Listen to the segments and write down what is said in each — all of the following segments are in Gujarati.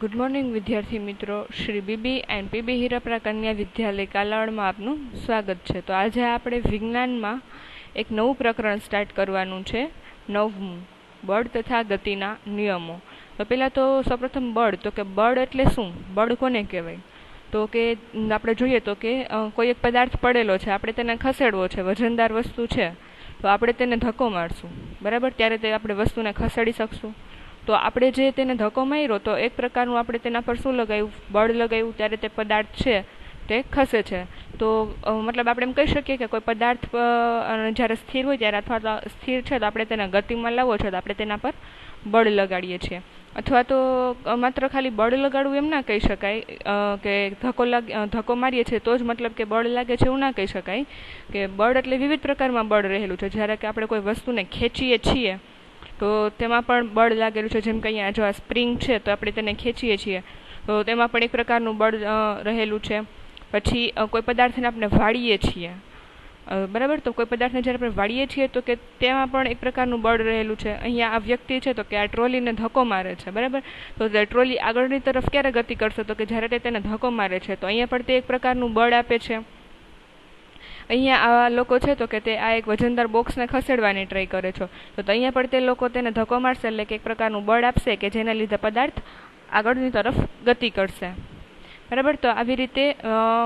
ગુડ મોર્નિંગ વિદ્યાર્થી મિત્રો, Shri BB and PB Hirapara કન્યા વિદ્યાલય કાલાવડમાં આપનું સ્વાગત છે. તો આજે આપણે વિજ્ઞાનમાં એક નવું પ્રકરણ સ્ટાર્ટ કરવાનું છે, 9મું, બળ તથા ગતિના નિયમો. તો પહેલાં તો સૌપ્રથમ બળ, તો કે બળ એટલે શું, બળ કોને કહેવાય? તો કે આપણે જોઈએ તો કે કોઈ એક પદાર્થ પડેલો છે, આપણે તેને ખસેડવો છે, વજનદાર વસ્તુ છે, તો આપણે તેને ધક્કો મારશું, બરાબર, ત્યારે તે આપણે વસ્તુને ખસેડી શકશું. તો આપણે જે તેને ધક્કો માર્યો તો એક પ્રકારનું આપણે તેના પર શું લગાવ્યું, બળ લગાવ્યું, ત્યારે તે પદાર્થ છે તે ખસે છે. તો મતલબ આપણે એમ કહી શકીએ કે કોઈ પદાર્થ જ્યારે સ્થિર હોય ત્યારે, અથવા તો સ્થિર છે તો આપણે તેને ગતિમાં લાવવો છે તો આપણે તેના પર બળ લગાડીએ છીએ. અથવા તો માત્ર ખાલી બળ લગાડવું એમ ના કહી શકાય કે ધક્કો મારીએ છીએ તો જ મતલબ કે બળ લાગે છે, એવું ના કહી શકાય. કે બળ એટલે વિવિધ પ્રકારમાં બળ રહેલું છે. જ્યારે કે આપણે કોઈ વસ્તુને ખેંચીએ છીએ તો તેમાં પણ બળ લાગેલું છે. જેમ કે અહીંયા જો આ સ્પ્રિંગ છે તો આપણે તેને ખેંચીએ છીએ તો તેમાં પણ એક પ્રકારનું બળ રહેલું છે. પછી કોઈ પદાર્થને આપણે વાળીએ છીએ, બરાબર, તો કોઈ પદાર્થને જ્યારે આપણે વાળીએ છીએ તો કે તેમાં પણ એક પ્રકારનું બળ રહેલું છે. અહીંયા આ વ્યક્તિ છે તો કે આ ટ્રોલીને ધક્કો મારે છે, બરાબર, તો તે ટ્રોલી આગળની તરફ ક્યારે ગતિ કરશે, તો કે જ્યારે તે તેને ધક્કો મારે છે, તો અહીંયા પણ તે એક પ્રકારનું બળ આપે છે. અહીંયા આ લોકો છે તો કે તે આ એક વજનદાર બોક્સને ખસેડવાની ટ્રાય કરે છે, તો અહીંયા પણ તે લોકો તેને ધક્કો મારશે એટલે કે એક પ્રકારનું બળ આપશે કે જેના લીધે પદાર્થ આગળની તરફ ગતિ કરશે, બરાબર. તો આવી રીતે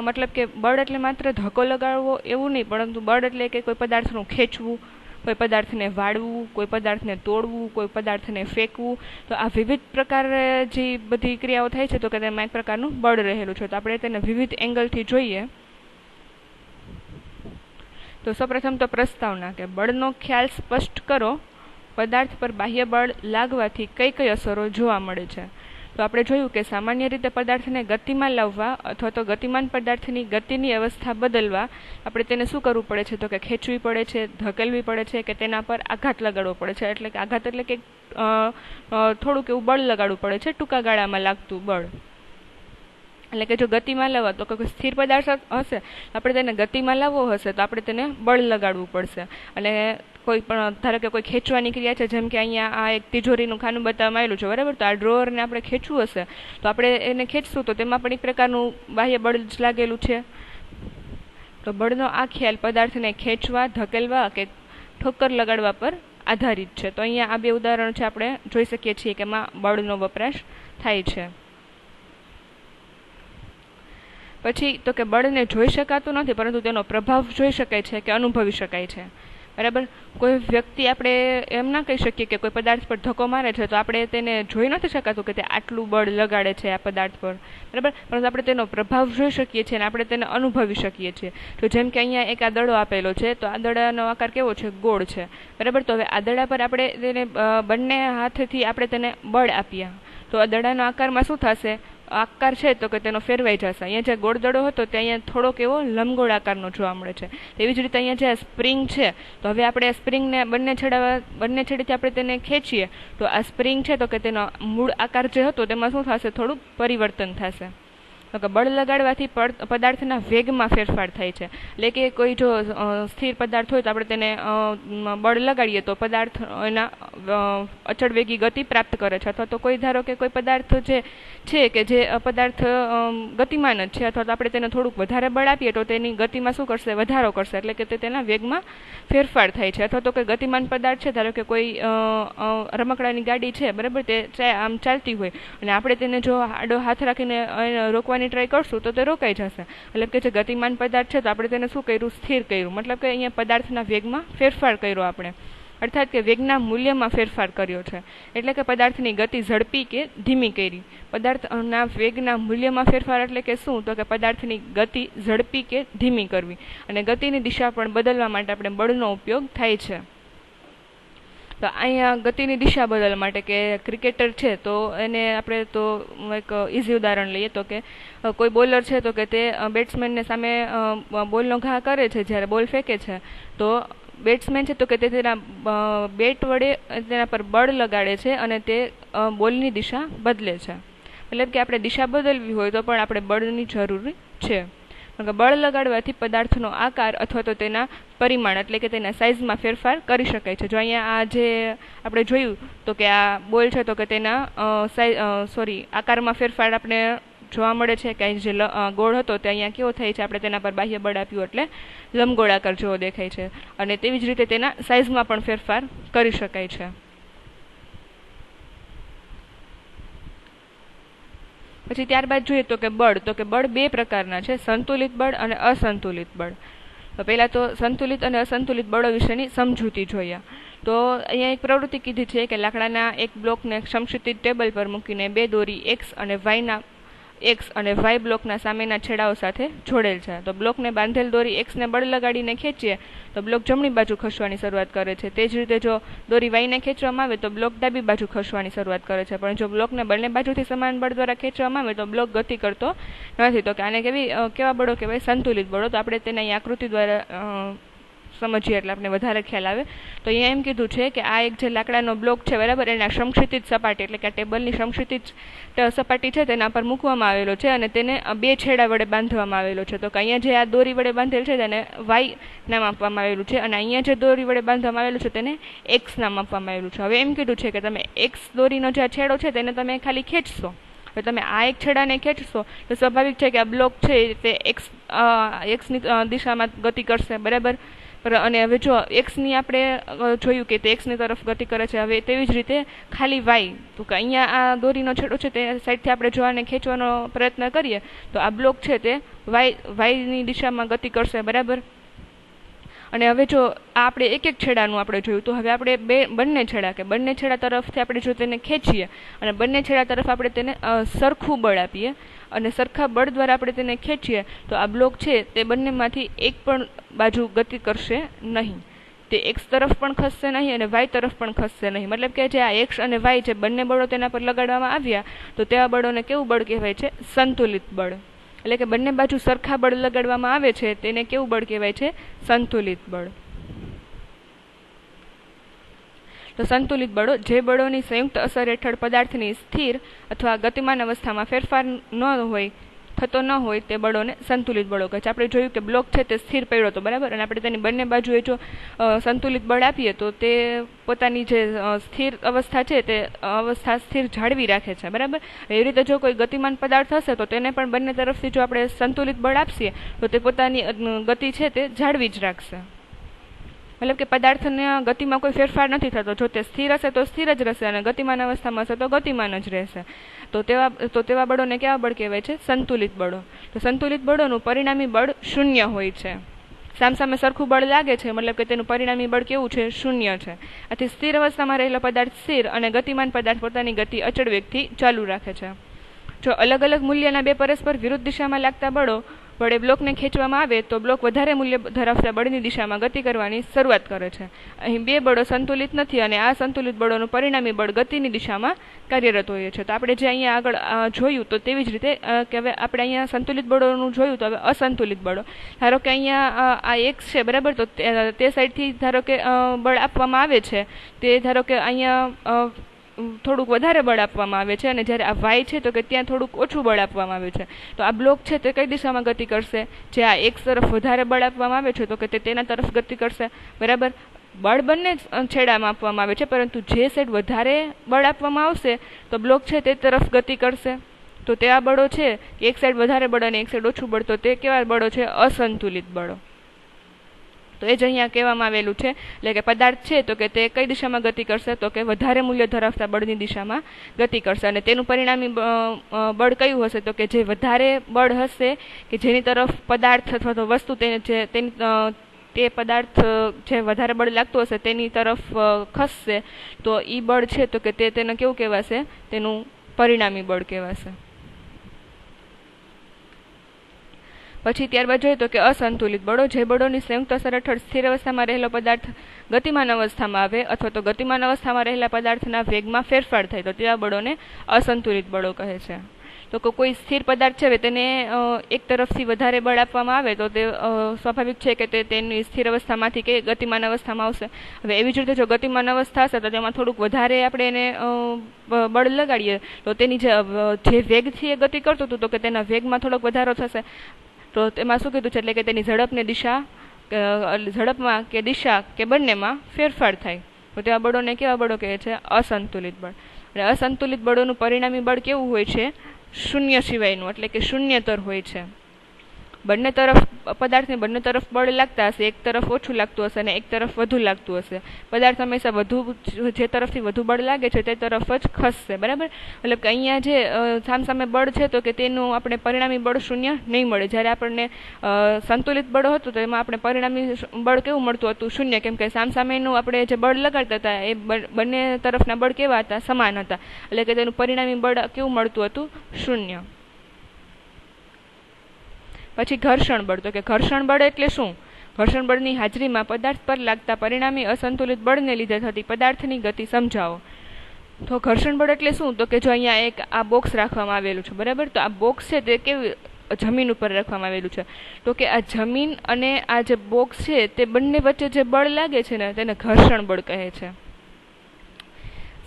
મતલબ કે બળ એટલે માત્ર ધક્કો લગાડવો એવું નહીં, પરંતુ બળ એટલે કે કોઈ પદાર્થનું ખેંચવું, કોઈ પદાર્થને વાળવું, કોઈ પદાર્થને તોડવું, કોઈ પદાર્થને ફેંકવું. તો આ વિવિધ પ્રકારે જે બધી ક્રિયાઓ થાય છે તો કે તેમાં એક પ્રકારનું બળ રહેલું છે. તો આપણે તેને વિવિધ એંગલથી જોઈએ. તો સૌપ્રથમ તો પ્રસ્તાવના, કે બળનો ખ્યાલ સ્પષ્ટ કરો. પદાર્થ પર બાહ્ય બળ લાગવાથી કઈ કઈ અસરો જોવા મળે છે? તો આપણે જોયું કે સામાન્ય રીતે પદાર્થને ગતિમાં લાવવા અથવા તો ગતિમાન પદાર્થની ગતિની અવસ્થા બદલવા આપણે તેને શું કરવું પડે છે, તો કે ખેંચવી પડે છે, ધકેલવી પડે છે, કે તેના પર આઘાત લગાડવો પડે છે. એટલે કે આઘાત એટલે કે થોડુંક એવું બળ લગાડવું પડે છે, ટૂંકા ગાળામાં લાગતું બળ. એટલે કે જો ગતિમાં લાવવા તો કોઈ સ્થિર પદાર્થ હશે, આપણે તેને ગતિમાં લાવવો હશે તો આપણે તેને બળ લગાડવું પડશે. અને કોઈ પણ ધારો કે કોઈ ખેંચવાની ક્રિયા છે, જેમ કે અહીંયા આ એક તિજોરીનું ખાનું બતાવવામાં આવેલું છે, બરાબર, તો આ ડ્રોવરને આપણે ખેંચવું હશે તો આપણે એને ખેંચશું તો તેમાં પણ એક પ્રકારનું બાહ્ય બળ જ લાગેલું છે. તો બળનો આ ખ્યાલ પદાર્થને ખેંચવા, ધકેલવા કે ઠોકર લગાડવા પર આધારિત છે. તો અહીંયા આ બે ઉદાહરણ છે, આપણે જોઈ શકીએ છીએ કે એમાં બળનો વપરાશ થાય છે. પછી તો કે બળને જોઈ શકાતું નથી પરંતુ તેનો પ્રભાવ જોઈ શકાય છે કે અનુભવી શકાય છે, બરાબર. કોઈ વ્યક્તિ આપણે એમ ના કહી શકીએ કે કોઈ પદાર્થ પર ધક્કો મારે છે તો આપણે તેને જોઈ નથી શકાતું કે તે આટલું બળ લગાડે છે આ પદાર્થ પર, બરાબર, પરંતુ આપણે તેનો પ્રભાવ જોઈ શકીએ છીએ અને આપણે તેને અનુભવી શકીએ છીએ. તો જેમ કે અહીંયા એક આ દડો આપેલો છે, તો આ દડાનો આકાર કેવો છે, ગોળ છે, બરાબર. તો હવે આ દડા પર આપણે તેને બંને હાથથી આપણે તેને બળ આપ્યા તો આ દડાનો આકારમાં શું થશે, આકાર છે તો કે તેનો ફેરવાઈ જશે. અહીંયા જે ગોળ દડો હતો તે અહીંયા થોડોક એવો લંબગોળ આકારનો જોવા મળે છે. તેવી જ રીતે અહીંયા જે સ્પ્રિંગ છે તો હવે આપણે આ સ્પ્રિંગને બંને છેડેથી આપણે તેને ખેંચીએ તો આ સ્પ્રિંગ છે તો કે તેનો મૂળ આકાર જે હતો તેમાં શું થશે, થોડુંક પરિવર્તન થશે. તો કે બળ લગાડવાથી પદાર્થના વેગમાં ફેરફાર થાય છે. એટલે કે કોઈ જો સ્થિર પદાર્થ હોય તો આપણે તેને બળ લગાડીએ તો પદાર્થ એના અચળ વેગી ગતિ પ્રાપ્ત કરે છે. અથવા તો કોઈ ધારો કે કોઈ પદાર્થ જે છે કે જે પદાર્થ ગતિમાન જ છે અથવા તો આપણે તેને થોડુંક વધારે બળ આપીએ તો તેની ગતિમાં શું કરશે, વધારો કરશે. એટલે કે તે તેના વેગમાં ફેરફાર થાય છે. અથવા તો કોઈ ગતિમાન પદાર્થ છે, ધારો કે કોઈ રમકડાની ગાડી છે, બરાબર, તે આમ ચાલતી હોય અને આપણે તેને જો આડો હાથ રાખીને રોકવાની ટ્રાય કરશું તો તે રોકાઈ જશે. એટલે કે જે ગતિમાન પદાર્થ છે તો આપણે તેને શું કર્યું, સ્થિર કર્યું. મતલબ કે અહીંયા પદાર્થના વેગમાં ફેરફાર કર્યો આપણે, અર્થાત કે વેગના મૂલ્યમાં ફેરફાર કર્યો છે. એટલે કે પદાર્થની ગતિ ઝડપી કે ધીમી કરી. પદાર્થના વેગના મૂલ્યમાં ફેરફાર એટલે કે શું, તો કે પદાર્થની ગતિ ઝડપી કે ધીમી કરવી. અને ગતિની દિશા પણ બદલવા માટે આપણે બળનો ઉપયોગ થાય છે. તો અહીંયા ગતિની દિશા બદલવા માટે કે ક્રિકેટર છે તો એને આપણે તો એક ઇઝી ઉદાહરણ લઈએ તો કે કોઈ બોલર છે તો કે તે બેટ્સમેનને સામે બોલનો ઘા કરે છે, જ્યારે બોલ ફેંકે છે તો બેટ્સમેન છે તો કે તે તેના બેટ વડે તેના પર બળ લગાડે છે અને તે બોલની દિશા બદલે છે. મતલબ કે આપણે દિશા બદલવી હોય તો પણ આપણે બળની જરૂર છે. કારણ કે બળ લગાડવાથી પદાર્થનો આકાર અથવા તો તેના પરિમાણ એટલે કે તેના સાઇઝમાં ફેરફાર કરી શકાય છે. જો અહીંયા આ જે આપણે જોયું તો કે આ બોલ છે તો કે તેના આકારમાં ફેરફાર આપણે જોવા મળે છે કે જે ગોળ હતો તે અહીંયા કેવો થાય છે, આપણે તેના પર બાહ્ય બળ આપ્યું એટલે લંબગોળાકાર જેવો દેખાય છે. અને તેવી જ રીતે તેના સાઇઝમાં પણ ફેરફાર કરી શકાય છે. પછી ત્યારબાદ જોઈએ તો કે બળ બે પ્રકારના છે, સંતુલિત બળ અને અસંતુલિત બળ. તો પહેલા તો સંતુલિત અને અસંતુલિત બળો વિશેની સમજૂતી જોઈએ. તો અહીંયા એક પ્રવૃત્તિ કીધી છે કે લાકડાના એક બ્લોકને સમક્ષિતિજ ટેબલ પર મૂકીને બે દોરી એક્સ અને વાય બ્લોકના સામેના છેડાઓ સાથે જોડેલ છે. તો બ્લોકને બાંધેલ દોરી એક્સને બળ લગાડીને ખેંચીએ તો બ્લોક જમણી બાજુ ખસવાની શરૂઆત કરે છે. તે જ રીતે જો દોરી વાયને ખેંચવામાં આવે તો બ્લોક ડાબી બાજુ ખસવાની શરૂઆત કરે છે. પણ જો બ્લોકને બંને બાજુથી સમાન બળ દ્વારા ખેંચવામાં આવે તો બ્લોક ગતિ કરતો નથી. તો કે આને કેવા બળો કહેવાય? સંતુલિત બળો. તો આપણે તેને અહીં આકૃતિ દ્વારા સમજીએ એટલે આપણે વધારે ખ્યાલ આવે. તો અહીંયા એમ કીધું છે કે આ એક જે લાકડાનો બ્લોક છે બરાબર, એના સમક્ષિતિજ સપાટી એટલે કે આ ટેબલની સમક્ષિતિજ સપાટી છે તેના પર મૂકવામાં આવેલો છે અને તેને બે છેડા વડે બાંધવામાં આવેલો છે. તો કે અહીંયા જે આ દોરી વડે બાંધેલ છે તેને વાય નામ આપવામાં આવેલું છે અને અહીંયા જે દોરી વડે બાંધવામાં આવેલું છે તેને એક્સ નામ આપવામાં આવેલું છે. હવે એમ કીધું છે કે તમે એક્સ દોરીનો જે છેડો છે તેને તમે ખાલી ખેંચશો. હવે તમે આ એક છેડાને ખેંચશો તો સ્વાભાવિક છે કે આ બ્લોક છે તે એક્સની દિશામાં ગતિ કરશે બરાબર. અને હવે જો એક્સની આપણે જોયું કે તે એક્સની તરફ ગતિ કરે છે. હવે તેવી જ રીતે ખાલી વાય, તો કે અહીંયા આ દોરીનો છેડો છે તે સાઈડથી આપણે જો આને ખેંચવાનો પ્રયત્ન કરીએ તો આ બ્લોક છે તે વાયની દિશામાં ગતિ કરશે બરાબર. અને હવે જો આપણે એક છેડાનું આપણે જોયું તો હવે આપણે બંને છેડા તરફથી આપણે જો તેને ખેંચીએ અને બંને છેડા તરફ આપણે તેને સરખું બળ આપીએ અને સરખા બળ દ્વારા આપણે તેને ખેંચીએ તો આ બ્લોક છે તે બંનેમાંથી એક પણ બાજુ ગતિ કરશે નહીં. તે એક્સ તરફ પણ ખસશે નહીં અને વાય તરફ પણ ખસશે નહીં. મતલબ કે જે આ એક્સ અને વાય જે બંને બળો તેના પર લગાડવામાં આવ્યા તો તેવા બળોને કેવું બળ કહેવાય છે? સંતુલિત બળ. એટલે કે બંને બાજુ સરખા બળ લગાડવામાં આવે છે તેને કેવું બળ કહેવાય છે? સંતુલિત બળ. તો સંતુલિત બળો જે બળોની સંયુક્ત અસર હેઠળ પદાર્થની સ્થિર અથવા ગતિમાન અવસ્થામાં ફેરફાર થતો ન હોય તે બળોને સંતુલિત બળો કહે છે. આપણે જોયું કે બ્લોક છે તે સ્થિર પડ્યો હતો બરાબર, અને આપણે તેની બંને બાજુએ જો સંતુલિત બળ આપીએ તો તે પોતાની જે સ્થિર અવસ્થા છે તે અવસ્થા સ્થિર જાળવી રાખે છે બરાબર. એવી રીતે જો કોઈ ગતિમાન પદાર્થ હશે તો તેને પણ બંને તરફથી જો આપણે સંતુલિત બળ આપીએ તો તે પોતાની ગતિ છે તે જાળવી જ રાખશે. મતલબ કે પદાર્થના ગતિમાં કોઈ ફેરફાર નથી થતો. જો તે સ્થિર હશે તો સ્થિર જ રહેશે અને ગતિમાન અવસ્થામાં હશે તો ગતિમાન જ રહેશે. તો તેવા બળોને કેવા બળ કહેવાય છે? સંતુલિત બળો. તો સંતુલિત બળોનું પરિણામી બળ શૂન્ય હોય છે. સામસામે સરખું બળ લાગે છે મતલબ કે તેનું પરિણામી બળ કેવું છે? શૂન્ય છે. આથી સ્થિર અવસ્થામાં રહેલો પદાર્થ સ્થિર અને ગતિમાન પદાર્થ પોતાની ગતિ અચળ વેગથી ચાલુ રાખે છે. જો અલગ અલગ મૂલ્યના બે પરસ્પર વિરુદ્ધ દિશામાં લાગતા બળો વડે બ્લોકને ખેંચવામાં આવે તો બ્લોક વધારે મૂલ્ય ધરાવતા બળની દિશામાં ગતિ કરવાની શરૂઆત કરે છે. અહીં બે બળો સંતુલિત નથી અને આ સંતુલિત બળોનું પરિણામી બળ ગતિની દિશામાં કાર્યરત હોય છે. તો આપણે જે અહીંયા આગળ જોયું તો તેવી જ રીતે કે હવે આપણે અહીંયા સંતુલિત બળોનું જોયું તો હવે અસંતુલિત બળો. ધારો કે અહીંયા આ એક્સ છે બરાબર, તો તે સાઈડથી ધારો કે બળ આપવામાં આવે છે તે ધારો કે અહીંયા થોડુંક વધારે બળ આપવામાં આવે છે અને જ્યારે આ વાય છે તો કે ત્યાં થોડુંક ઓછું બળ આપવામાં આવે છે. તો આ બ્લોક છે તે કઈ દિશામાં ગતિ કરશે? જે આ એક્સ તરફ વધારે બળ આપવામાં આવે છે તો કે તે તેના તરફ ગતિ કરશે બરાબર. બળ બંને છેડામાં આપવામાં આવે છે પરંતુ જે સાઈડ વધારે બળ આપવામાં આવશે તો બ્લોક છે તે તરફ ગતિ કરશે. તો તે આ બળો છે કે એક સાઈડ વધારે બળ અને એક સાઈડ ઓછું બળ, તો તે કેવા બળો છે? અસંતુલિત બળો. તો એ જ અહીંયા કહેવામાં આવેલું છે. એટલે કે પદાર્થ છે તો કે તે કઈ દિશામાં ગતિ કરશે? તો કે વધારે મૂલ્ય ધરાવતા બળની દિશામાં ગતિ કરશે. અને તેનું પરિણામી બળ કયું હશે? તો કે જે વધારે બળ હશે કે જેની તરફ પદાર્થ અથવા તો વસ્તુ તે પદાર્થ જે વધારે બળ લાગતું હશે તેની તરફ ખસશે તો એ બળ છે તો કે તેને કેવું કહેવાશે? તેનું પરિણામી બળ કહેવાશે. પછી ત્યારબાદ જોઈએ તો કે અસંતુલિત બળો જે બળોની સંયુક્ત અસર હેઠળ સ્થિર અવસ્થામાં રહેલો પદાર્થ ગતિમાન અવસ્થામાં આવે અથવા તો ગતિમાન અવસ્થામાં રહેલા પદાર્થના વેગમાં ફેરફાર થાય તો તેવા બળોને અસંતુલિત બળો કહે છે. તો કોઈ સ્થિર પદાર્થ છે તેને એક તરફથી વધારે બળ આપવામાં આવે તો તે સ્વાભાવિક છે કે તે તેની સ્થિર અવસ્થામાંથી કે ગતિમાન અવસ્થામાં આવશે. હવે એવી જ રીતે જો ગતિમાન અવસ્થા હશે તો તેમાં થોડુંક વધારે આપણે એને બળ લગાડીએ તો તેની જે વેગથી એ ગતિ કરતું હતું તો કે તેના વેગમાં થોડોક વધારો થશે. તો તેમાં શું કીધું છે, એટલે કે તેની ઝડપને દિશા ઝડપમાં કે દિશા કે બંનેમાં ફેરફાર થાય. તો તેવા બળોને કેવા બળો કહે છે? અસંતુલિત બળ. અને અસંતુલિત બળોનું પરિણામી બળ કેવું હોય છે? શૂન્ય સિવાયનું, એટલે કે શૂન્યતર હોય છે. બંને તરફ પદાર્થને બંને તરફ બળ લાગતા હશે, એક તરફ ઓછું લાગતું હશે અને એક તરફ વધુ લાગતું હશે. પદાર્થ હંમેશા વધુ, જે તરફથી વધુ બળ લાગે છે તે તરફ જ ખસશે, બરાબર. એટલે કે અહીંયા જે સામસામે બળ છે તો કે તેનું આપણે પરિણામી બળ શૂન્ય નહીં મળે. જ્યારે આપણને સંતુલિત બળ હતું તો એમાં આપણે પરિણામી બળ કેવું મળતું હતું? શૂન્ય. કેમ કે સામસામેનું આપણે જે બળ લગાડતા હતા એ બંને તરફના બળ કેવા હતા? સમાન હતા. એટલે કે તેનું પરિણામી બળ કેવું મળતું હતું? શૂન્ય. પછી ઘર્ષણ બળ. તો કે ઘર્ષણ બળ એટલે શું? ઘર્ષણ બળની હાજરીમાં પદાર્થ પર લાગતા પરિણામી અસંતુલિત બળને લીધે થતી પદાર્થની ગતિ સમજાવો. તો ઘર્ષણ બળ એટલે શું? તો કે જો અહીંયા એક આ બોક્સ રાખવામાં આવેલું છે, બરાબર. તો આ બોક્સ છે તે કેવી જમીન ઉપર રાખવામાં આવેલું છે. તો કે આ જમીન અને આ જે બોક્સ છે તે બંને વચ્ચે જે બળ લાગે છે ને તેને ઘર્ષણ બળ કહે છે.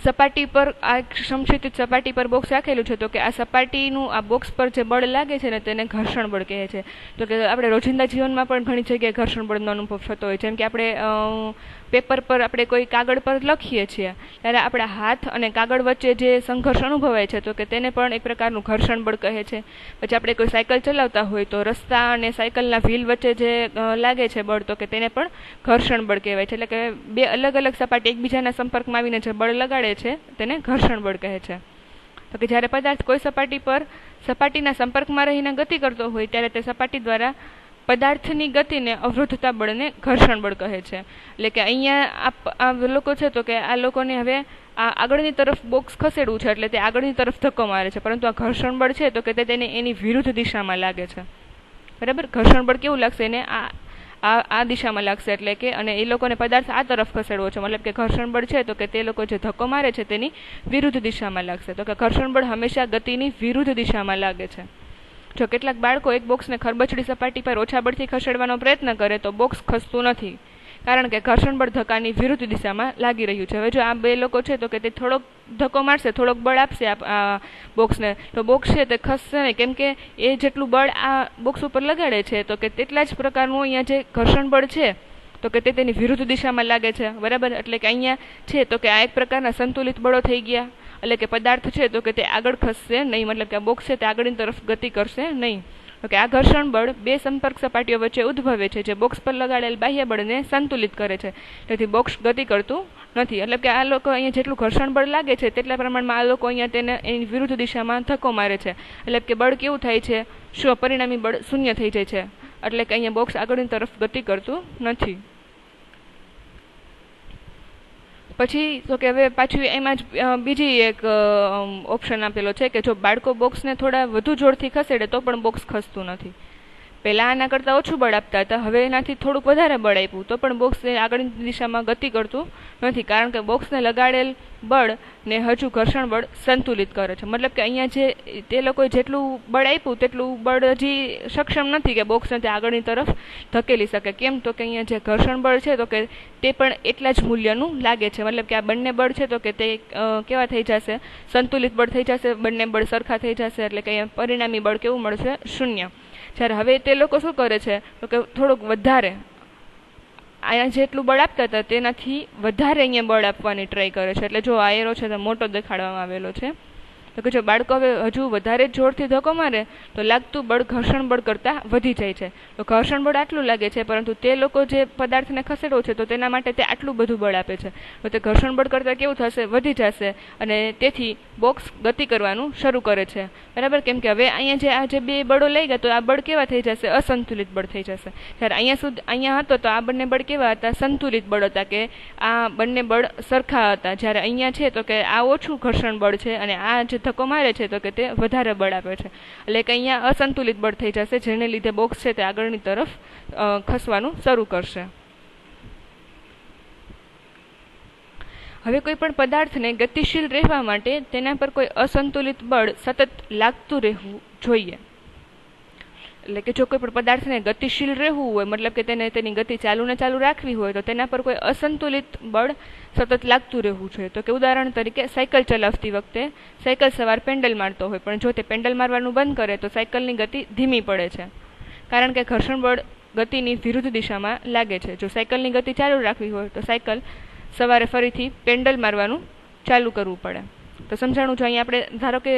સપાટી પર આ સમક્ષિતિજ સપાટી પર બોક્સ રાખેલું છે તો કે આ સપાટીનું આ બોક્સ પર જે બળ લાગે છે ને તેને ઘર્ષણ બળ કહે છે. તો કે આપણે રોજિંદા જીવનમાં પણ ઘણી જગ્યાએ ઘર્ષણ બળનો અનુભવ થતો હોય. જેમ કે આપણે પેપર પર આપણે કોઈ કાગળ પર લખીએ છીએ ત્યારે આપણા હાથ અને કાગળ વચ્ચે જે સંઘર્ષ અનુભવાય છે તો કે તેને પણ એક પ્રકારનું ઘર્ષણ બળ કહે છે. પછી આપણે કોઈ સાયકલ ચલાવતા હોય તો રસ્તા અને સાયકલના વ્હીલ વચ્ચે જે લાગે છે બળ તો કે તેને પણ ઘર્ષણ બળ કહેવાય છે. એટલે કે બે અલગ અલગ સપાટી એકબીજાના સંપર્કમાં આવીને જે બળ લગાડે છે તેને ઘર્ષણ બળ કહે છે. તો કે જ્યારે પદાર્થ કોઈ સપાટી પર સપાટીના સંપર્કમાં રહીને ગતિ કરતો હોય ત્યારે તે સપાટી દ્વારા પદાર્થની ગતિને અવરોધતા બળને ઘર્ષણ બળ કહે છે. એટલે કે અહીંયા આ લોકો છે તો કે આ લોકોને હવે આ આગળની તરફ બોક્સ ખસેડવું છે એટલે તે આગળની તરફ ધક્કો મારે છે, પરંતુ આ ઘર્ષણ બળ છે તો કે તે તેને એની વિરુદ્ધ દિશામાં લાગે છે, બરાબર. ઘર્ષણ બળ કેવું લાગશે? એને આ દિશામાં લાગશે. એટલે કે અને એ લોકોને પદાર્થ આ તરફ ખસેડવો છે, મતલબ કે ઘર્ષણ બળ છે તો કે તે લોકો જે ધક્કો મારે છે તેની વિરુદ્ધ દિશામાં લાગશે. તો કે ઘર્ષણ બળ હંમેશા ગતિની વિરુદ્ધ દિશામાં લાગે છે. જો કેટલાક બાળકો એક બોક્સને ખરબચડી સપાટી પર ઓછા બળથી ખસેડવાનો પ્રયત્ન કરે તો બોક્સ ખસતું નથી, કારણ કે ઘર્ષણ બળ ધક્કાની વિરુદ્ધ દિશામાં લાગી રહ્યું છે. હવે જો આ બે લોકો છે તો કે તે થોડોક ધક્કો મારશે, થોડોક બળ આપશે આ બોક્સને તો બોક્સ છે તે ખસશે નહીં, કેમ કે એ જેટલું બળ આ બોક્સ ઉપર લગાડે છે તો કે તેટલા જ પ્રકારનું અહીંયા જે ઘર્ષણ બળ છે તો કે તે તેની વિરુદ્ધ દિશામાં લાગે છે, બરાબર. એટલે કે અહીંયા છે તો કે આ એક પ્રકારના સંતુલિત બળો થઈ ગયા. એટલે કે પદાર્થ છે તો કે તે આગળ ખસશે નહીં, મતલબ કે આ બોક્સ છે તે આગળની તરફ ગતિ કરશે નહીં. તો કે આ ઘર્ષણ બળ બે સંપર્ક સપાટીઓ વચ્ચે ઉદ્ભવે છે જે બોક્સ પર લગાડેલ બાહ્ય બળને સંતુલિત કરે છે, તેથી બોક્સ ગતિ કરતું નથી. એટલે કે આ લોકો અહીંયા જેટલું ઘર્ષણ બળ લાગે છે તેટલા પ્રમાણમાં આ લોકો અહીંયા તેને એની વિરુદ્ધ દિશામાં ધક્કો મારે છે. એટલે કે બળ કેવું થાય છે? શું પરિણામી બળ શૂન્ય થઈ જાય છે. એટલે કે અહીંયા બોક્સ આગળની તરફ ગતિ કરતું નથી. પછી તો કે હવે પાછું એમાં જ બીજી એક ઓપ્શન આપેલો છે કે જો બાળકો બોક્સને થોડા વધુ જોરથી ખસેડે તો પણ બોક્સ ખસતું નથી. પહેલાં આના કરતાં ઓછું બળ આપતા હતા, હવે એનાથી થોડુંક વધારે બળ આપ્યું તો પણ બોક્સ આગળની દિશામાં ગતિ કરતું નથી, કારણ કે બોક્સને લગાડેલ બળ ને હજુ ઘર્ષણ બળ સંતુલિત કરે છે. મતલબ કે અહીંયા જે તે લોકોએ જેટલું બળ આપ્યું તેટલું બળ હજી સક્ષમ નથી કે બોક્સને તે આગળની તરફ ધકેલી શકે. કેમ? તો કે અહીંયા જે ઘર્ષણ બળ છે તો કે તે પણ એટલા જ મૂલ્યનું લાગે છે. મતલબ કે આ બંને બળ છે તો કે તે કેવા થઈ જશે? સંતુલિત બળ થઈ જશે, બંને બળ સરખા થઈ જશે. એટલે કે અહીંયા પરિણામી બળ કેવું મળશે? શૂન્ય. જ્યારે હવે તે લોકો શું કરે છે તો કે થોડુંક વધારે અહીંયા જેટલું બળ આપતા હતા તેનાથી વધારે અહીંયા બળ આપવાની ટ્રાય કરે છે. એટલે જો આ એરો છે તો મોટો દેખાડવામાં આવેલો છે. તો કે જો બાળકો હવે હજુ વધારે જોરથી ધક્કો મારે તો લાગતું બળ ઘર્ષણ બળ કરતાં વધી જાય છે. તો ઘર્ષણ બળ આટલું લાગે છે, પરંતુ તે લોકો જે પદાર્થને ખસેડવો છે તો તેના માટે તે આટલું બધું બળ આપે છે. તો તે ઘર્ષણ બળ કરતાં કેવું થશે? વધી જશે અને તેથી બોક્સ ગતિ કરવાનું શરૂ કરે છે, બરાબર. કેમ કે હવે અહીંયા જે આ જે બે બળો લઈ ગયા તો આ બળ કેવા થઈ જશે? અસંતુલિત બળ થઈ જશે. જ્યારે અહીંયા હતો તો આ બંને બળ કેવા હતા? સંતુલિત બળ હતા, કે આ બંને બળ સરખા હતા. જ્યારે અહીંયા છે તો કે આ ઓછું ઘર્ષણ બળ છે અને આ જે ધક્કો મારે છે તો કે તે વધારે બળ આપે છે. એટલે કે અહીંયા અસંતુલિત બળ થઈ જશે, જેને લીધે બોક્સ છે તે આગળની તરફ ખસવાનું શરૂ કરશે. હવે કોઈ પણ પદાર્થને ગતિશીલ રહેવા માટે તેના પર કોઈ અસંતુલિત બળ સતત લાગતું રહેવું જોઈએ. એટલે કે જો કોઈ પણ પદાર્થને ગતિશીલ રહેવું હોય, મતલબ કે તેને તેની ગતિ ચાલુ ને ચાલુ રાખવી હોય તો તેના પર કોઈ અસંતુલિત બળ સતત લાગતું રહેવું જોઈએ. તો કે ઉદાહરણ તરીકે સાયકલ ચલાવતી વખતે સાયકલ સવાર પેન્ડલ મારતો હોય, પણ જો તે પેન્ડલ મારવાનું બંધ કરે તો સાયકલની ગતિ ધીમી પડે છે. કારણ કે ઘર્ષણ બળ ગતિની વિરુદ્ધ દિશામાં લાગે છે. જો સાયકલની ગતિ ચાલુ રાખવી હોય તો સાયકલ સવારે ફરીથી પેન્ડલ મારવાનું ચાલુ કરવું પડે. તો સમજાણું છે. અહીંયા આપણે ધારો કે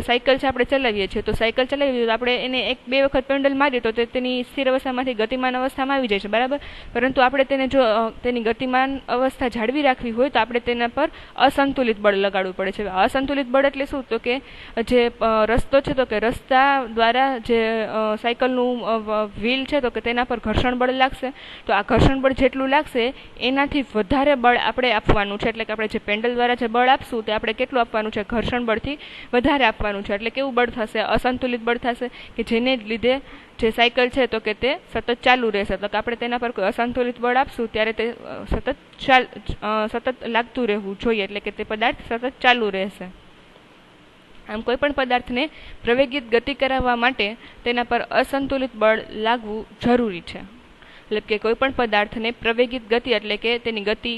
સાયકલ છે આપણે ચલાવીએ છીએ, તો સાયકલ ચલાવીએ તો આપણે એને 1-2 વખત પેન્ડલ મારીએ તો તેની સ્થિર અવસ્થામાંથી ગતિમાન અવસ્થામાં આવી જાય છે, બરાબર. પરંતુ આપણે તેને જો તેની ગતિમાન અવસ્થા જાળવી રાખવી હોય તો આપણે તેના પર અસંતુલિત બળ લગાડવું પડે છે. અસંતુલિત બળ એટલે શું? તો કે જે રસ્તો છે, તો કે રસ્તા દ્વારા જે સાયકલનું વ્હીલ છે તો કે તેના પર ઘર્ષણ બળ લાગશે. તો આ ઘર્ષણ બળ જેટલું લાગશે એનાથી વધારે બળ આપણે આપવાનું છે. એટલે કે આપણે જે પેન્ડલ દ્વારા જે બળ આપશું તે આપણે કેટલું આપવાનું છે? ઘર્ષણ બળથી વધારે આપવાનું છે. એટલે કેવું બળ થશે? અસંતુલિત બળ થશે, કે જેને લીધે જે સાયકલ છે તો કે તે સતત ચાલુ રહેશે. તો કે આપણે તેના પર કોઈ અસંતુલિત બળ આપશું ત્યારે તે સતત લાગતું રહેવું જોઈએ, એટલે કે તે પદાર્થ સતત ચાલુ રહેશે. આમ કોઈ પણ પદાર્થને પ્રવેગિત ગતિ કરાવવા માટે તેના પર અસંતુલિત બળ લાગવું જરૂરી છે. એટલે કે કોઈ પણ પદાર્થને પ્રવેગિત ગતિ એટલે કે તેની ગતિ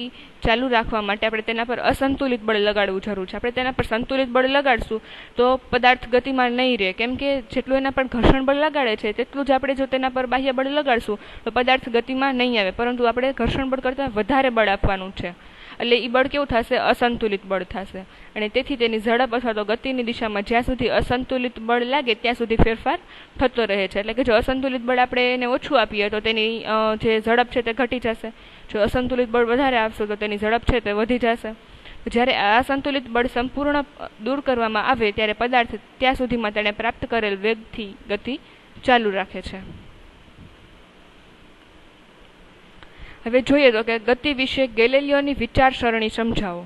ચાલુ રાખવા માટે આપણે તેના પર અસંતુલિત બળ લગાડવું જરૂર છે. આપણે તેના પર સંતુલિત બળ લગાડશું તો પદાર્થ ગતિમાં નહીં રહે, કેમ કે જેટલું એના પર ઘર્ષણ બળ લગાડે છે તેટલું જ આપણે જો તેના પર બાહ્ય બળ લગાડશું તો પદાર્થ ગતિમાં નહીં આવે, પરંતુ આપણે ઘર્ષણ બળ કરતાં વધારે બળ આપવાનું છે. એટલે એ બળ કેવું થશે? અસંતુલિત બળ થશે. અને તેથી તેની ઝડપ અથવા તો ગતિની દિશામાં જ્યાં સુધી અસંતુલિત બળ લાગે ત્યાં સુધી ફેરફાર થતો રહે છે. એટલે કે જો અસંતુલિત બળ આપણે એને ઓછું આપીએ તો તેની જે ઝડપ છે તે ઘટી જશે. જો અસંતુલિત બળ વધારે આપશું તો તેની ઝડપ છે તે વધી જશે. જ્યારે આ અસંતુલિત બળ સંપૂર્ણ દૂર કરવામાં આવે ત્યારે પદાર્થ ત્યાં સુધીમાં તેણે પ્રાપ્ત કરેલ વેગથી ગતિ ચાલુ રાખે છે. હવે જોઈએ તો કે ગતિ વિશે ગેલિલિયોની વિચારસરણી સમજાવો.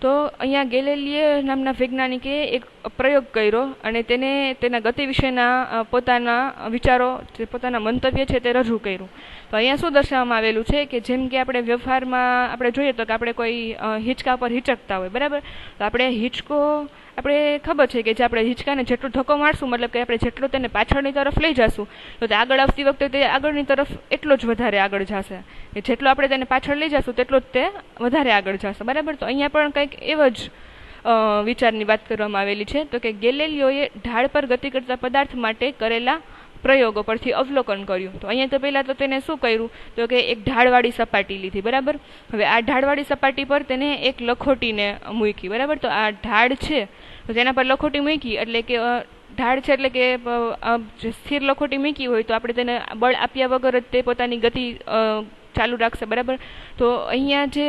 તો અહીંયા ગેલિલિયો નામના વૈજ્ઞાનિકે એક પ્રયોગ કર્યો અને તેને તેના ગતિ વિશેના પોતાના વિચારો, જે પોતાના મંતવ્ય છે તે રજૂ કર્યું. તો અહીંયા શું દર્શાવવામાં આવેલું છે કે જેમ કે આપણે વ્યવહારમાં આપણે જોઈએ તો કે આપણે કોઈ હિંચકા પર હિંચકતા હોય, બરાબર. તો આપણે હિંચકો આપણે ખબર છે કે જે આપણે હિંચકાને જેટલું ધક્કો મારશું, મતલબ કે આપણે જેટલો તેને પાછળની તરફ લઈ જશું તો તે આગળ આવતી વખતે તે આગળની તરફ એટલો જ વધારે આગળ જશે, કે જેટલો આપણે તેને પાછળ લઈ જશું તેટલો જ તે વધારે આગળ જશે, બરાબર. તો અહીંયા પણ કંઈક એવો જ વિચારની વાત કરવામાં આવેલી છે. તો કે ગેલિલિયોએ ઢાળ પર ગતિ કરતા પદાર્થ માટે કરેલા પ્રયોગો પરથી અવલોકન કર્યું. તો અહીંયા તો પહેલાં તો તેને શું કર્યું? તો કે એક ઢાળવાળી સપાટી લીધી, બરાબર. હવે આ ઢાળવાળી સપાટી પર તેને એક લખોટીને મૂકી, બરાબર. તો આ ઢાળ છે તો તેના પર લખોટી મૂકી, એટલે કે ઢાળ છે એટલે કે જે સ્થિર લખોટી મૂકી હોય તો આપણે તેને બળ આપ્યા વગર જ તે પોતાની ગતિ ચાલુ રાખશે, બરાબર. તો અહીંયા જે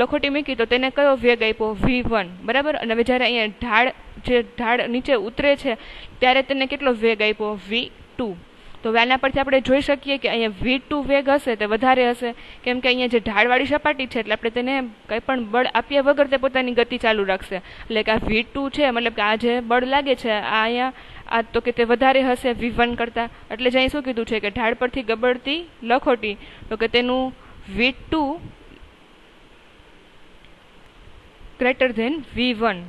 લખોટી મૂકી તો તેને કયો વેગ આપ્યો? v1, બરાબર. અને હવે જ્યારે અહીંયા ઢાળ નીચે ઉતરે છે ત્યારે તેને કેટલો વેગ આપ્યો? v2. તો આના પરથી આપણે જોઈ શકીએ કે અહીંયા v2 વેગ હશે તે વધારે હશે, કેમ કે અહીંયા જે ઢાળવાળી સપાટી છે એટલે આપણે તેને કંઈ પણ બળ આપ્યા વગર તે પોતાની ગતિ ચાલુ રાખશે. એટલે કે આ v2 છે, મતલબ કે આ જે બળ લાગે છે આ અહીંયા આ તો કે તે વધારે હશે v1 કરતાં. એટલે જ અહીં શું કીધું છે કે ઢાળ પરથી ગબડતી લખોટી તો કે તેનું v2 ગ્રેટર ધેન v1,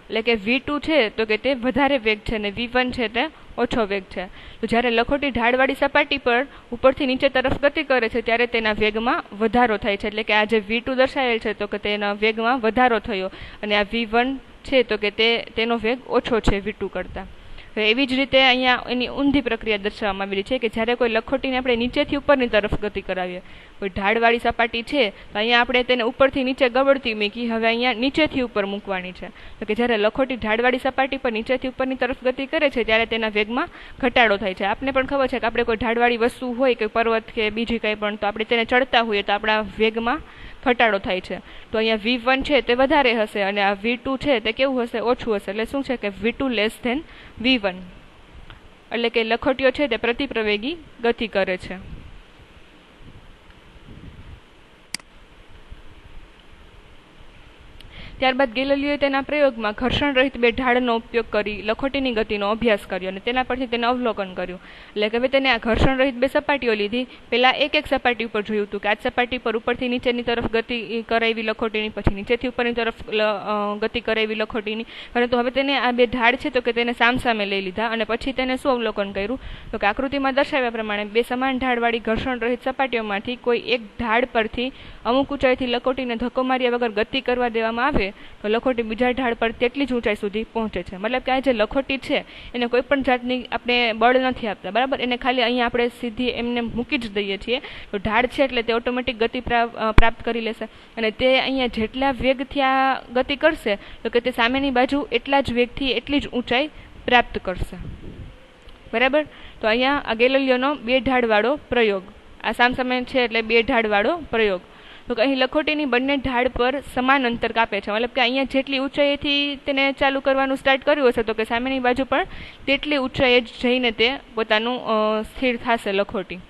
એટલે કે v2 છે તો કે તે વધારે વેગ છે અને v1 છે તે ઓછો વેગ છે. તો જ્યારે લખોટી ઢાળવાળી સપાટી પર ઉપરથી નીચે તરફ ગતિ કરે છે ત્યારે તેના વેગમાં વધારો થાય છે. એટલે કે આ જે v2 દર્શાવેલ છે તો કે તેના વેગમાં વધારો થયો અને આ v1 છે તો કે તેનો વેગ ઓછો છે v2 કરતાં. એવી જ રીતે અહીંયા એની ઊંધી પ્રક્રિયા દર્શાવવામાં આવેલી છે કે જ્યારે કોઈ લખોટીને આપણે નીચેથી ઉપરની તરફ ગતિ કરાવીએ, કોઈ ઢાળવાળી સપાટી છે તો અહીંયા આપણે તેને ઉપરથી નીચે ગબડતી મૂકી, હવે અહીંયા નીચેથી ઉપર મૂકવાની છે. તો કે જ્યારે લખોટી ઢાળવાળી સપાટી પર નીચેથી ઉપરની તરફ ગતિ કરે છે ત્યારે તેના વેગમાં ઘટાડો થાય છે. આપને પણ ખબર છે કે આપણે કોઈ ઢાળવાળી વસ્તુ હોય કે પર્વત કે બીજી કંઈ પણ, તો આપણે તેને ચડતા હોઈએ તો આપણા વેગમાં ઘટાડો થાય છે. તો અહીંયા v1 છે તે વધારે હશે અને આ v2 છે તે કેવું હશે? ઓછું હશે. એટલે શું છે કે v2 લેસ ધેન v1, એટલે કે લખોટીઓ છે તે પ્રતિપ્રવેગી ગતિ કરે છે. ત્યારબાદ ગેલિલિયોએ તેના પ્રયોગમાં ઘર્ષણ રહિત બે ઢાળનો ઉપયોગ કરી લખોટીની ગતિનો અભ્યાસ કર્યો અને તેના પરથી તેને અવલોકન કર્યું. એટલે કે હવે તેને આ ઘર્ષણ રહિત બે સપાટીઓ લીધી. પહેલાં એક સપાટી ઉપર જોયું હતું કે આ સપાટી પર ઉપરથી નીચેની તરફ ગતિ કરાવી લખોટીની, પછી નીચેથી ઉપરની તરફ ગતિ કરાવી લખોટીની. પરંતુ હવે તેને આ બે ઢાળ છે તો કે તેને સામસામે લઈ લીધા અને પછી તેને શું અવલોકન કર્યું? તો કે આકૃતિમાં દર્શાવ્યા પ્રમાણે બે સમાન ઢાળવાળી ઘર્ષણ રહિત સપાટીઓમાંથી કોઈ એક ઢાળ પરથી અમુક ઊંચાઈથી લખોટીને ધક્કો માર્યા વગર ગતિ કરવા દેવામાં આવે તો લખોટી બીજા ઢાળ પર તેટલી જ ઊંચાઈ સુધી પહોંચે છે. મતલબ કે આ જે લખોટી છે એને કોઈ પણ જાતની આપણે બળ નથી આપતા, બરાબર. એને ખાલી અહીંયા આપણે સીધી એમને મૂકી જ દઈએ છીએ તો ઢાળ છે એટલે તે ઓટોમેટિક ગતિ પ્રાપ્ત કરી લેશે, અને તે અહીંયા જેટલા વેગથી આ ગતિ કરશે તો કે તે સામેની બાજુ એટલા જ વેગથી એટલી જ ઊંચાઈ પ્રાપ્ત કરશે, બરાબર. તો અહીંયા આ ગેલિલિયોનો બે ઢાળવાળો પ્રયોગ, આ સામસામે છે એટલે બે ઢાળવાળો પ્રયોગ. તો અહીં લખોટીની બંને ઢાળ પર સમાન અંતર કાપે છે, મતલબ કે અહીંયા જેટલી ઊંચાઈથી તેને ચાલુ કરવાનું સ્ટાર્ટ કર્યું હશે તો કે સામેની બાજુ પણ તેટલી ઊંચાઈએ જ જઈને તે પોતાનું સ્થિર થશે લખોટી.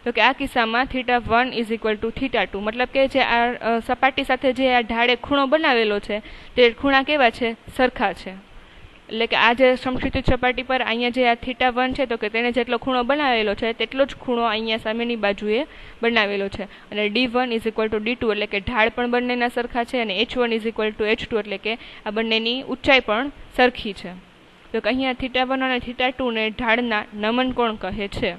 તો કે આ કિસ્સામાં θ1 = θ2, મતલબ કે જે આ સપાટી સાથે જે આ ઢાળે ખૂણો બનાવેલો છે તે ખૂણા કેવા છે? સરખા છે. એટલે કે આ જે સમક્ષિતિજ સપાટી પર અહીંયા જે આ θ1 છે તો કે તેને જેટલો ખૂણો બનાવેલો છે તેટલો જ ખૂણો અહીંયા સામેની બાજુએ બનાવેલો છે. અને d1 = d2 એટલે કે ઢાળ પણ બંનેના સરખા છે, અને h1 = h2 એટલે કે આ બંનેની ઊંચાઈ પણ સરખી છે. તો કે અહીંયા θ1 અને θ2 ને ઢાળના નમન કોણ કહે છે?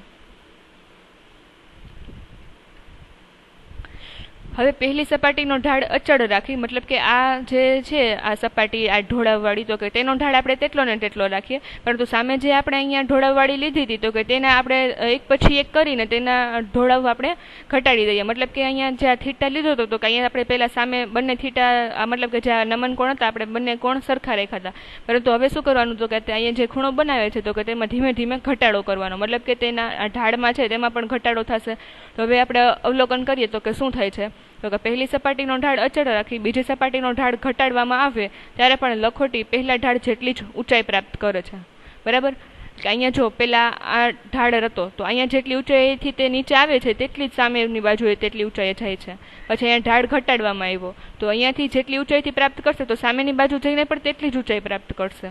હવે પહેલી સપાટીનો ઢાળ અચળ રાખી, મતલબ કે આ જે છે આ સપાટી આ ઢોળાવવાળી તો કે તેનો ઢાળ આપણે તેટલો ને તેટલો રાખીએ, પરંતુ સામે જે આપણે અહીંયા ઢોળાવવાળી લીધી હતી તો કે તેને આપણે એક પછી એક કરીને તેના ઢોળાવ આપણે ઘટાડી દઈએ. મતલબ કે અહીંયા જે આ થીટા લીધો હતો તો કે અહીંયા આપણે પહેલાં સામે બંને થીટા મતલબ કે જે આ નમન કોણ હતા આપણે બંને કોણ સરખા રેખા હતા, પરંતુ હવે શું કરવાનું તો કે અહીંયા જે ખૂણો બનાવે છે તો કે તેમાં ધીમે ધીમે ઘટાડો કરવાનો, મતલબ કે તેના ઢાળમાં છે તેમાં પણ ઘટાડો થશે. તો હવે આપણે અવલોકન કરીએ તો કે શું થાય છે તો કે પહેલી સપાટીનો ઢાળ અચળ રાખી બીજી સપાટીનો ઢાળ ઘટાડવામાં આવે ત્યારે પણ લખોટી પહેલા ઢાળ જેટલી જ ઊંચાઈ પ્રાપ્ત કરે છે, બરાબર. કે અહીંયા જો પેલા આ ઢાળ હતો તો અહીંયા જેટલી ઊંચાઈથી તે નીચે આવે છે તેટલી જ સામેની બાજુએ તેટલી ઊંચાઈએ જાય છે. પછી અહીંયા ઢાળ ઘટાડવામાં આવ્યો તો અહીંયાથી જેટલી ઊંચાઈથી પ્રાપ્ત કરશે તો સામેની બાજુ જઈને પણ તેટલી જ ઊંચાઈ પ્રાપ્ત કરશે,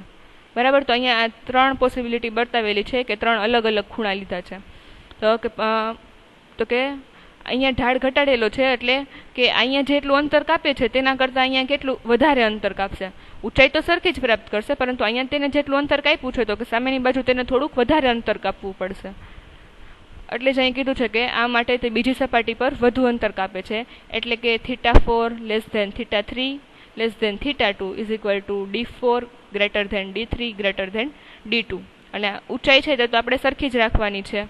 બરાબર. તો અહીંયા આ ત્રણ પોસિબિલિટી બતાવેલી છે કે ત્રણ અલગ અલગ ખૂણા લીધા છે. તો કે અહીંયા ઢાળ ઘટાડેલો છે એટલે કે અહીંયા જેટલું અંતર કાપે છે તેના કરતાં અહીંયા કેટલું વધારે અંતર કાપશે. ઊંચાઈ તો સરખી જ પ્રાપ્ત કરશે, પરંતુ અહીંયા તેને જેટલું અંતર કાપ્યું છે તો કે સામેની બાજુ તેને થોડુંક વધારે અંતર કાપવું પડશે. એટલે જ અહીં કીધું છે કે આ માટે તે બીજી સપાટી પર વધુ અંતર કાપે છે, એટલે કે θ4 θ3 θ2 d4 d3 d2. અને ઊંચાઈ છે તે તો આપણે સરખી જ રાખવાની છે.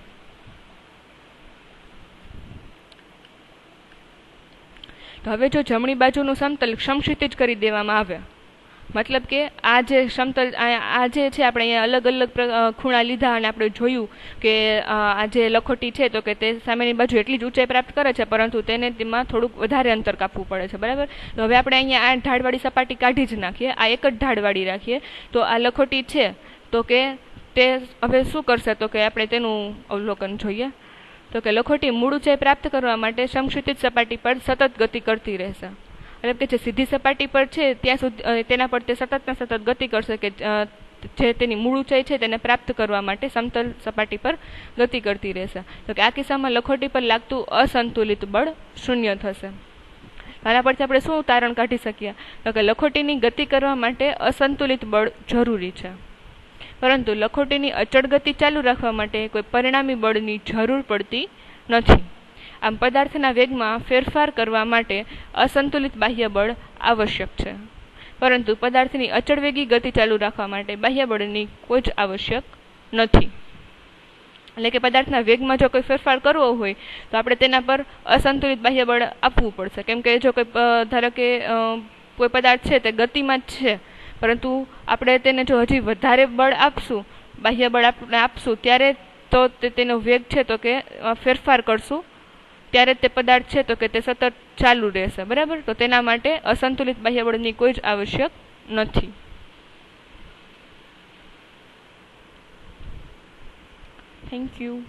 તો હવે જો જમણી બાજુનું સમતલ સમક્ષિતિજ કરી દેવામાં આવે, મતલબ કે આ જે સમતલ આ જે છે આપણે અહીંયા અલગ અલગ ખૂણા લીધા અને આપણે જોયું કે આ જે લખોટી છે તો કે તે સામેની બાજુ એટલી જ ઊંચાઈ પ્રાપ્ત કરે છે, પરંતુ તેને તેમાં થોડુંક વધારે અંતર કાપવું પડે છે, બરાબર. તો હવે આપણે અહીંયા આ ઢાળવાળી સપાટી કાઢી જ નાખીએ, આ એક જ ઢાળવાળી રાખીએ. તો આ લખોટી છે તો કે તે હવે શું કરશે તો કે આપણે તેનું અવલોકન જોઈએ. તો કે લખોટી મૂળ ઊંચાઈ પ્રાપ્ત કરવા માટે સમક્ષિતિજ સપાટી પર સતત ગતિ કરતી રહેશે, મતલબ કે જે સીધી સપાટી પર છે ત્યાં સુધી તેના પર તે સતત ને સતત ગતિ કરશે કે જે તેની મૂળ ઊંચાઈ છે તેને પ્રાપ્ત કરવા માટે સમતલ સપાટી પર ગતિ કરતી રહેશે. તો કે આ કિસ્સામાં લખોટી પર લાગતું અસંતુલિત બળ શૂન્ય થશે. આના પરથી આપણે શું તારણ કાઢી શકીએ તો કે લખોટીની ગતિ કરવા માટે અસંતુલિત બળ જરૂરી છે, પરંતુ લખોટીની અચળ ગતિ ચાલુ રાખવા માટે કોઈ પરિણામી બળની જરૂર પડતી નથી. આમ પદાર્થના વેગમાં ફેરફાર કરવા માટે અસંતુલિત બાહ્ય બળ આવશ્યક છે, પરંતુ પદાર્થની અચળ વેગી ગતિ ચાલુ રાખવા માટે બાહ્ય બળની કોઈ જ આવશ્યક નથી. એટલે કે પદાર્થના વેગમાં જો કોઈ ફેરફાર કરવો હોય તો આપણે તેના પર અસંતુલિત બાહ્ય બળ આપવું પડશે, કેમ કે જો કોઈ ધારો કે કોઈ પદાર્થ છે તે ગતિમાં જ છે, પરંતુ આપણે તેને જો હજી વધારે બળ આપશું, બાહ્ય બળ આપણે આપશું ત્યારે તો તેનો વેગ છે તો કે ફેરફાર કરશું ત્યારે તે પદાર્થ છે તો કે તે સતત ચાલુ રહેશે, બરાબર. તો તેના માટે અસંતુલિત બાહ્ય બળની કોઈ જ આવશ્યક નથી. Thank you.